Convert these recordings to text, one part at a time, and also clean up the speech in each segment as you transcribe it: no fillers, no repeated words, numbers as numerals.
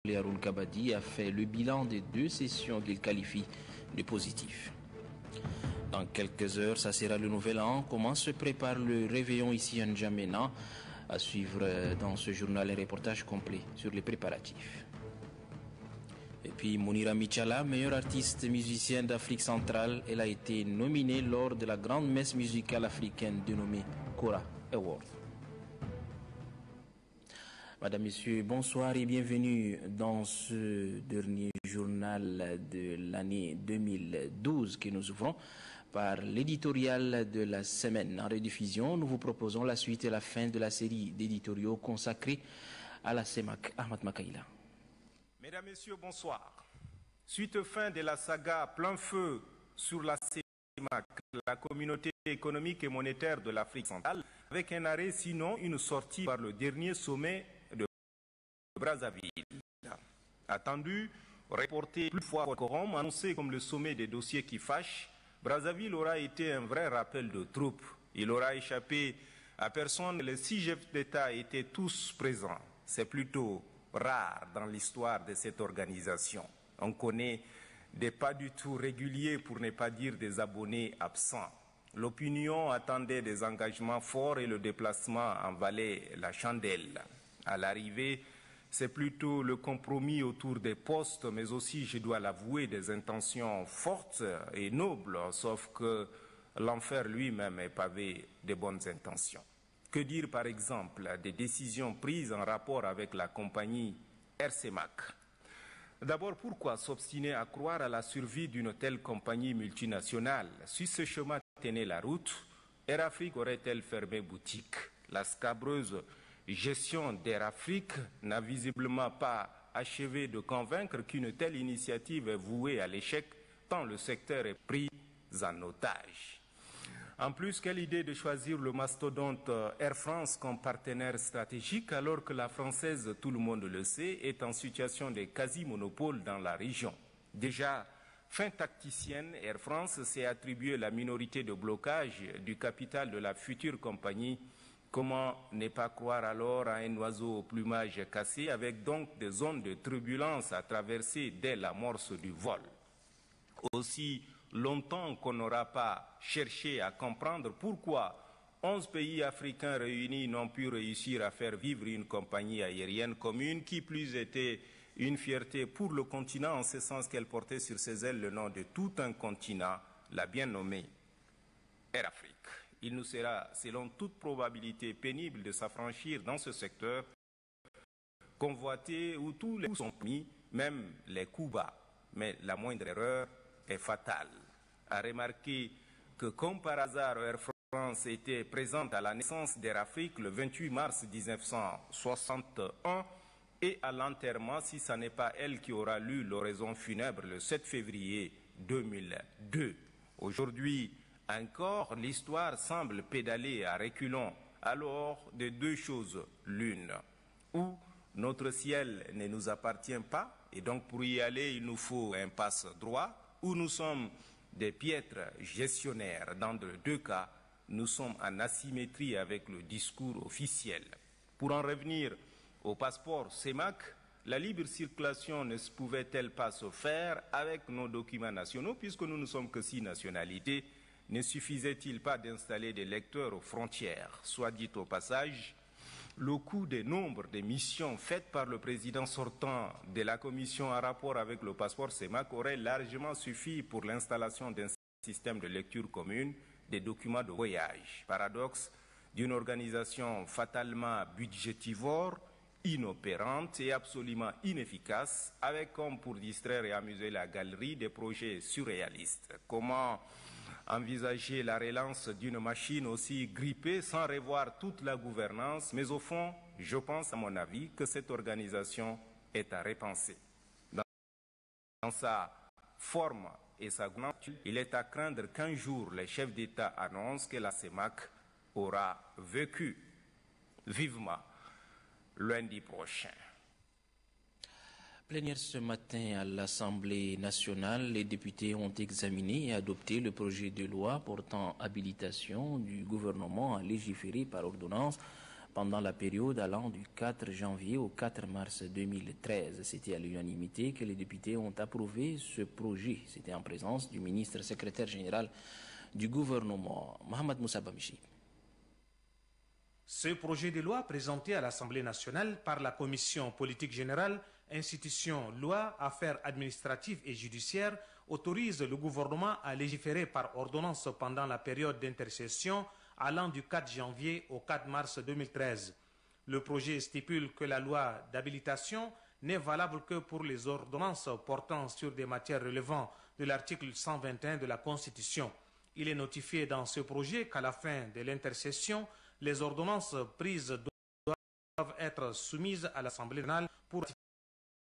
Haroun Kabadi a fait le bilan des 2 sessions qu'il qualifie de positives. Dans quelques heures, ça sera le nouvel an. Comment se prépare le réveillon ici à N'Djamena? À suivre dans ce journal un reportage complet sur les préparatifs. Et puis Mounira Michala, meilleure artiste musicienne d'Afrique centrale, elle a été nominée lors de la grande messe musicale africaine dénommée Kora Award. Madame, Messieurs, bonsoir et bienvenue dans ce dernier journal de l'année 2012 que nous ouvrons par l'éditorial de la semaine. En rediffusion, nous vous proposons la suite et la fin de la série d'éditoriaux consacrés à la CEMAC. Ahmad Makaïla. Mesdames, Messieurs, bonsoir. Suite fin de la saga plein feu sur la CEMAC, la communauté économique et monétaire de l'Afrique centrale, avec un arrêt, sinon une sortie par le dernier sommet de Brazzaville. Attendu, reporté plus fois quorum, annoncé comme le sommet des dossiers qui fâchent, Brazzaville aura été un vrai rappel de troupes. Il aura échappé à personne. Les 6 chefs d'État étaient tous présents. C'est plutôt rare dans l'histoire de cette organisation. On connaît des pas du tout réguliers, pour ne pas dire des abonnés absents. L'opinion attendait des engagements forts et le déplacement en valait la chandelle. À l'arrivée, c'est plutôt le compromis autour des postes, mais aussi, je dois l'avouer, des intentions fortes et nobles, sauf que l'enfer lui-même est pavé de bonnes intentions. Que dire par exemple des décisions prises en rapport avec la compagnie RCEMAC? D'abord, pourquoi s'obstiner à croire à la survie d'une telle compagnie multinationale? Si ce chemin tenait la route, Air Afrique aurait-elle fermé boutique? La scabreuse gestion d'Air Afrique n'a visiblement pas achevé de convaincre qu'une telle initiative est vouée à l'échec, tant le secteur est pris en otage. En plus, quelle idée de choisir le mastodonte Air France comme partenaire stratégique alors que la française, tout le monde le sait, est en situation de quasi-monopole dans la région. Déjà, fin tacticienne, Air France s'est attribué la minorité de blocage du capital de la future compagnie. Comment ne pas croire alors à un oiseau au plumage cassé avec donc des zones de turbulence à traverser dès l'amorce du vol? Aussi longtemps qu'on n'aura pas cherché à comprendre pourquoi 11 pays africains réunis n'ont pu réussir à faire vivre une compagnie aérienne commune, qui plus était une fierté pour le continent en ce sens qu'elle portait sur ses ailes le nom de tout un continent, la bien nommée Air Afrique. Il nous sera, selon toute probabilité, pénible de s'affranchir dans ce secteur convoité où tous les coups sont mis, même les coups bas. Mais la moindre erreur est fatale. À remarquer que, comme par hasard, Air France était présente à la naissance d'Air Afrique le 28 mars 1961 et à l'enterrement, si ce n'est pas elle qui aura lu l'oraison funèbre le 7 février 2002. Aujourd'hui, encore, l'histoire semble pédaler à reculons. Alors, de 2 choses l'une. Ou notre ciel ne nous appartient pas, et donc pour y aller, il nous faut un passe droit, ou nous sommes des piètres gestionnaires. Dans les 2 cas, nous sommes en asymétrie avec le discours officiel. Pour en revenir au passeport CEMAC, la libre circulation ne pouvait-elle pas se faire avec nos documents nationaux, puisque nous ne sommes que 6 nationalités? Ne suffisait-il pas d'installer des lecteurs aux frontières? Soit dit au passage, le coût des nombres de missions faites par le président sortant de la Commission en rapport avec le passeport CEMAC aurait largement suffi pour l'installation d'un système de lecture commune des documents de voyage. Paradoxe d'une organisation fatalement budgétivore, inopérante et absolument inefficace, avec comme pour distraire et amuser la galerie des projets surréalistes. Comment envisager la relance d'une machine aussi grippée sans revoir toute la gouvernance? Mais au fond, je pense à mon avis que cette organisation est à repenser. Dans sa forme et sa gouvernance, il est à craindre qu'un jour les chefs d'État annoncent que la CEMAC aura vécu vivement lundi prochain. Plénière ce matin à l'Assemblée nationale, les députés ont examiné et adopté le projet de loi portant habilitation du gouvernement à légiférer par ordonnance pendant la période allant du 4 janvier au 4 mars 2013. C'était à l'unanimité que les députés ont approuvé ce projet. C'était en présence du ministre secrétaire général du gouvernement, Mohamed Moussa Bamichi. Ce projet de loi présenté à l'Assemblée nationale par la Commission politique générale, institution, loi, affaires administratives et judiciaires autorise le gouvernement à légiférer par ordonnance pendant la période d'intercession allant du 4 janvier au 4 mars 2013. Le projet stipule que la loi d'habilitation n'est valable que pour les ordonnances portant sur des matières relevant de l'article 121 de la Constitution. Il est notifié dans ce projet qu'à la fin de l'intercession, les ordonnances prises doivent être soumises à l'Assemblée nationale pour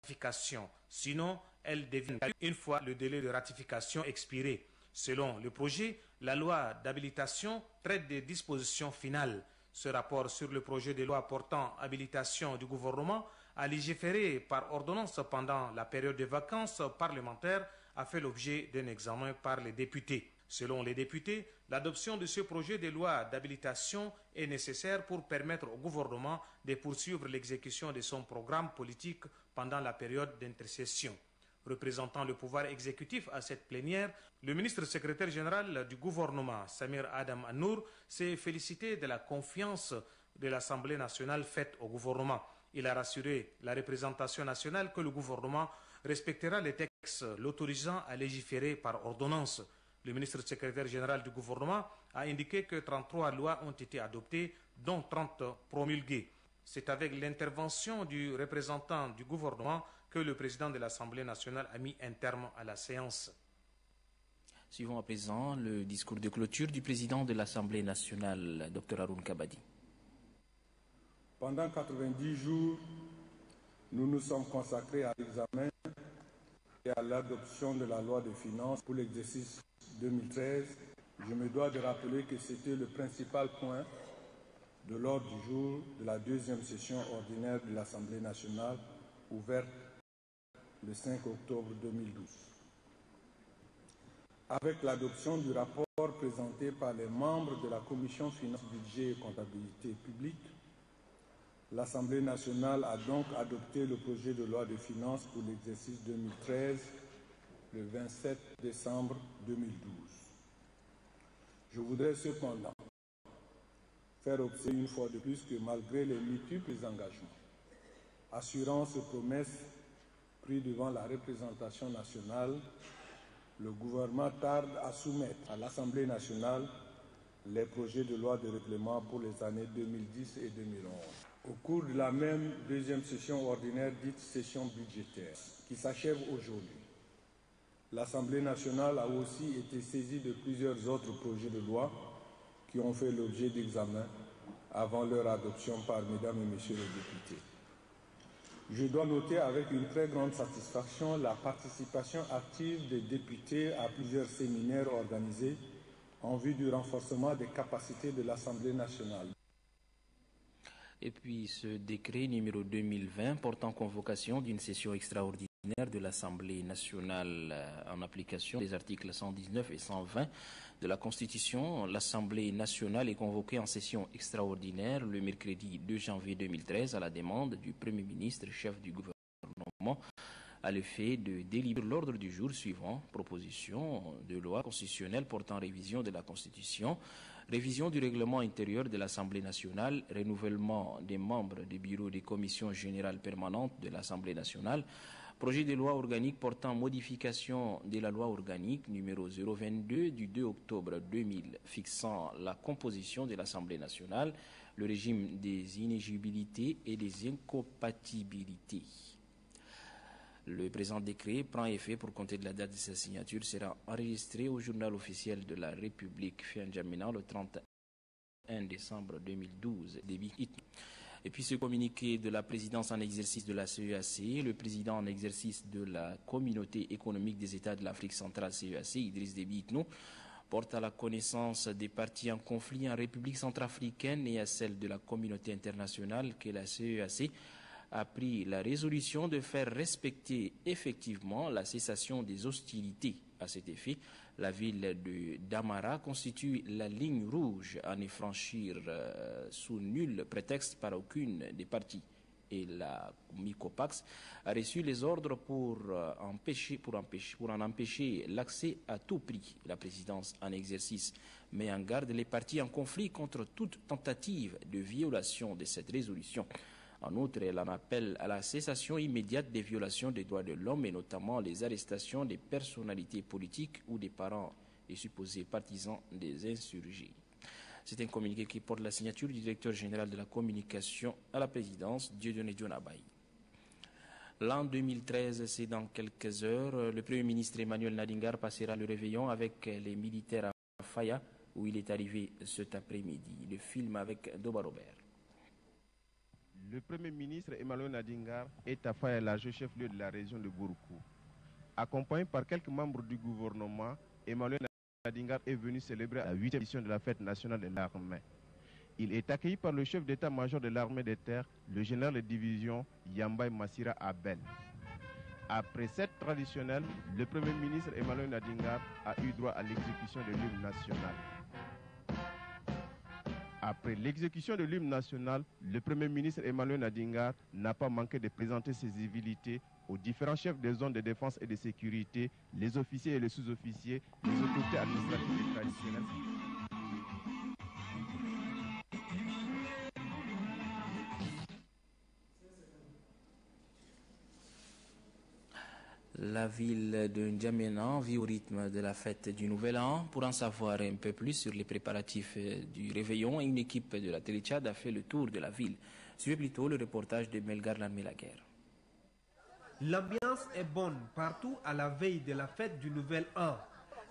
ratification. Sinon, elles deviennent une fois le délai de ratification expiré. Selon le projet, la loi d'habilitation traite des dispositions finales. Ce rapport sur le projet de loi portant habilitation du gouvernement à légiférer par ordonnance pendant la période de vacances parlementaires a fait l'objet d'un examen par les députés. Selon les députés, l'adoption de ce projet de loi d'habilitation est nécessaire pour permettre au gouvernement de poursuivre l'exécution de son programme politique pendant la période d'intercession. Représentant le pouvoir exécutif à cette plénière, le ministre secrétaire général du gouvernement, Samir Adam Anour, s'est félicité de la confiance de l'Assemblée nationale faite au gouvernement. Il a rassuré la représentation nationale que le gouvernement respectera les textes l'autorisant à légiférer par ordonnance. Le ministre secrétaire général du gouvernement a indiqué que 33 lois ont été adoptées, dont 30 promulguées. C'est avec l'intervention du représentant du gouvernement que le président de l'Assemblée nationale a mis un terme à la séance. Suivons à présent le discours de clôture du président de l'Assemblée nationale, Dr Haroun Kabadi. Pendant 90 jours, nous nous sommes consacrés à l'examen et à l'adoption de la loi de finances pour l'exercice 2013. Je me dois de rappeler que c'était le principal point de l'ordre du jour de la deuxième session ordinaire de l'Assemblée nationale ouverte le 5 octobre 2012. Avec l'adoption du rapport présenté par les membres de la Commission Finances, Budget et Comptabilité publique, l'Assemblée nationale a donc adopté le projet de loi de finances pour l'exercice 2013 le 27 décembre 2012. Je voudrais cependant faire observer une fois de plus que malgré les multiples engagements, assurances et promesses pris devant la représentation nationale, le gouvernement tarde à soumettre à l'Assemblée nationale les projets de loi de règlement pour les années 2010 et 2011. Au cours de la même deuxième session ordinaire dite session budgétaire, qui s'achève aujourd'hui, l'Assemblée nationale a aussi été saisie de plusieurs autres projets de loi qui ont fait l'objet d'examen avant leur adoption par mesdames et messieurs les députés. Je dois noter avec une très grande satisfaction la participation active des députés à plusieurs séminaires organisés en vue du renforcement des capacités de l'Assemblée nationale. Et puis ce décret numéro 2020 portant convocation d'une session extraordinaire de l'Assemblée nationale en application des articles 119 et 120 de la Constitution. L'Assemblée nationale est convoquée en session extraordinaire le mercredi 2 janvier 2013 à la demande du Premier ministre, chef du gouvernement, à l'effet de délibérer l'ordre du jour suivant: proposition de loi constitutionnelle portant révision de la Constitution, révision du règlement intérieur de l'Assemblée nationale, renouvellement des membres du bureau des commissions générales permanentes de l'Assemblée nationale, projet de loi organique portant modification de la loi organique numéro 022 du 2 octobre 2000 fixant la composition de l'Assemblée nationale, le régime des inéligibilités et des incompatibilités. Le présent décret prend effet pour compter de la date de sa signature, sera enregistré au journal officiel de la République fait en N'Djamena le 31 décembre 2012. Et puis ce communiqué de la présidence en exercice de la CEAC, le président en exercice de la Communauté économique des États de l'Afrique centrale CEAC, Idriss Déby Itno, porte à la connaissance des partis en conflit en République centrafricaine et à celle de la communauté internationale que la CEAC a pris la résolution de faire respecter effectivement la cessation des hostilités À cet effet, la ville de Damara constitue la ligne rouge à ne franchir sous nul prétexte par aucune des parties. Et la Mycopax a reçu les ordres pour en empêcher l'accès à tout prix. La présidence en exercice met en garde les parties en conflit contre toute tentative de violation de cette résolution. En outre, elle en appelle à la cessation immédiate des violations des droits de l'homme et notamment les arrestations des personnalités politiques ou des parents et supposés partisans des insurgés. C'est un communiqué qui porte la signature du directeur général de la communication à la présidence, Dieudonné Dionabaye. L'an 2013, c'est dans quelques heures. Le Premier ministre Emmanuel Nadingar passera le réveillon avec les militaires à Faya, où il est arrivé cet après-midi. Le film avec Doba Robert. Le Premier ministre Emmanuel Nadingar est à Faya, la chef-lieu de la région de Bourkou. Accompagné par quelques membres du gouvernement, Emmanuel Nadingar est venu célébrer la 8e édition de la fête nationale de l'armée. Il est accueilli par le chef d'état-major de l'armée des terres, le général de division Yambay Massira Abel. Après cette traditionnelle, le Premier ministre Emmanuel Nadingar a eu droit à l'exécution de l'hymne national. Après l'exécution de l'hymne national, le Premier ministre Emmanuel Nadingar n'a pas manqué de présenter ses civilités aux différents chefs des zones de défense et de sécurité, les officiers et les sous-officiers, les autorités administratives et traditionnelles. La ville de N'Djamena vit au rythme de la fête du Nouvel An. Pour en savoir un peu plus sur les préparatifs du réveillon, une équipe de la Télé-Tchad a fait le tour de la ville. Suivez plutôt le reportage de Melgar Lanmelaguer. L'ambiance est bonne partout à la veille de la fête du Nouvel An.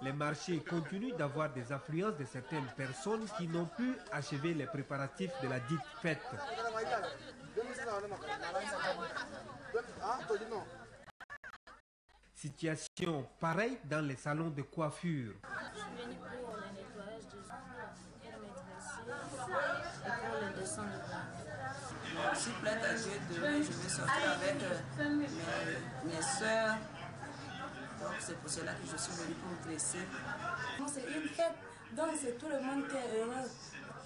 Les marchés continuent d'avoir des affluences de certaines personnes qui n'ont pu achever les préparatifs de la dite fête. Situation pareille dans les salons de coiffure. Je suis venue pour le nettoyage des ongles et le dressing et pour le dessin de bras. Je suis prête à jouer demain, je vais sortir avec mes soeurs. Donc c'est pour cela que je suis venue pour me dresser. C'est une fête, donc c'est tout le monde qui est heureux.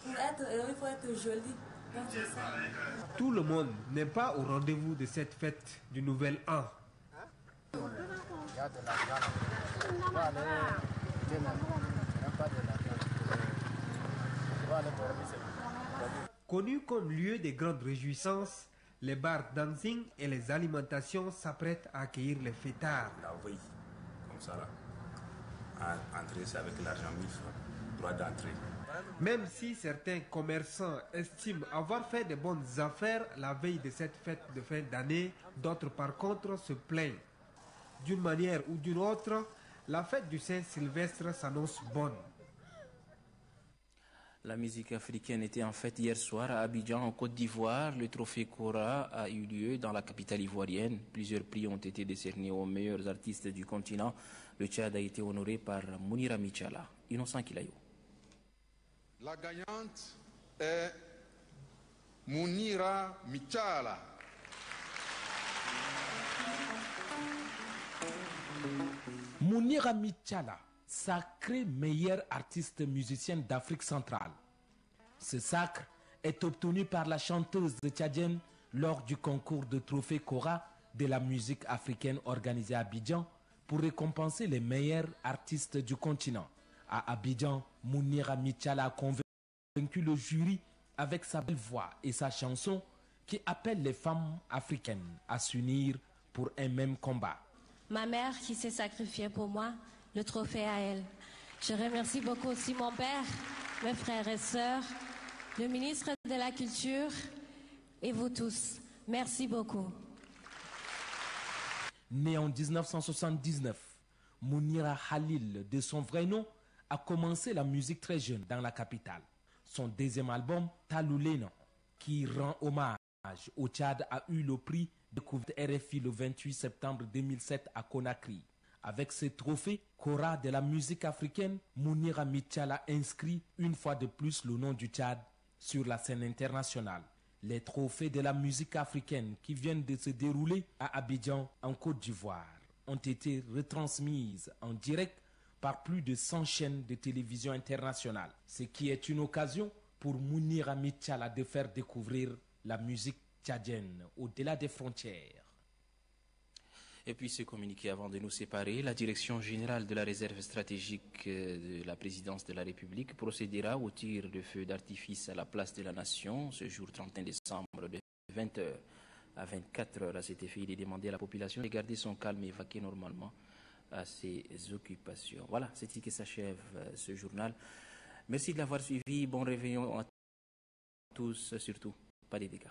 Pour être heureux, il faut être joli. Donc c'est ça. Tout le monde n'est pas au rendez-vous de cette fête du Nouvel An. Connu comme lieu de grandes réjouissances, les bars dancing et les alimentations s'apprêtent à accueillir les fêtards. La veille, comme ça là, à entrer, c'est avec l'argent 1000 francs, droit d'entrée. Même si certains commerçants estiment avoir fait de bonnes affaires la veille de cette fête de fin d'année, d'autres par contre se plaignent. D'une manière ou d'une autre, la fête du Saint-Sylvestre s'annonce bonne. La musique africaine était en fête hier soir à Abidjan, en Côte d'Ivoire. Le trophée Cora a eu lieu dans la capitale ivoirienne. Plusieurs prix ont été décernés aux meilleurs artistes du continent. Le Tchad a été honoré par Mounira Michala. Innocent Kilayo. La gagnante est Mounira Michala. Mounira Michala, sacrée meilleure artiste musicienne d'Afrique centrale. Ce sacre est obtenu par la chanteuse tchadienne lors du concours de trophée Cora de la musique africaine organisé à Abidjan pour récompenser les meilleurs artistes du continent. À Abidjan, Mounira Michala a convaincu le jury avec sa belle voix et sa chanson qui appelle les femmes africaines à s'unir pour un même combat. Ma mère qui s'est sacrifiée pour moi, le trophée à elle. Je remercie beaucoup aussi mon père, mes frères et sœurs, le ministre de la Culture et vous tous. Merci beaucoup. Né en 1979, Mounira Khalil, de son vrai nom, a commencé la musique très jeune dans la capitale. Son deuxième album, Taloulena, qui rend hommage au Tchad, a eu le prix découverte RFI le 28 septembre 2007 à Conakry. Avec ce trophée, Cora de la musique africaine, Mounira Michala inscrit une fois de plus le nom du Tchad sur la scène internationale. Les trophées de la musique africaine qui viennent de se dérouler à Abidjan, en Côte d'Ivoire. ont été retransmises en direct par plus de 100 chaînes de télévision internationales, ce qui est une occasion pour Mounir Hamid Tchalla de faire découvrir la musique tchadienne au-delà des frontières. Et puis ce communiqué avant de nous séparer, la direction générale de la réserve stratégique de la présidence de la République procédera au tir de feu d'artifice à la place de la Nation ce jour 31 décembre de 20h à 24h. À cet effet, il est demandé à la population de garder son calme et vaquer normalement à ses occupations. Voilà, c'est ici que s'achève ce journal. Merci de l'avoir suivi. Bon réveillon à tous, surtout pas des dégâts.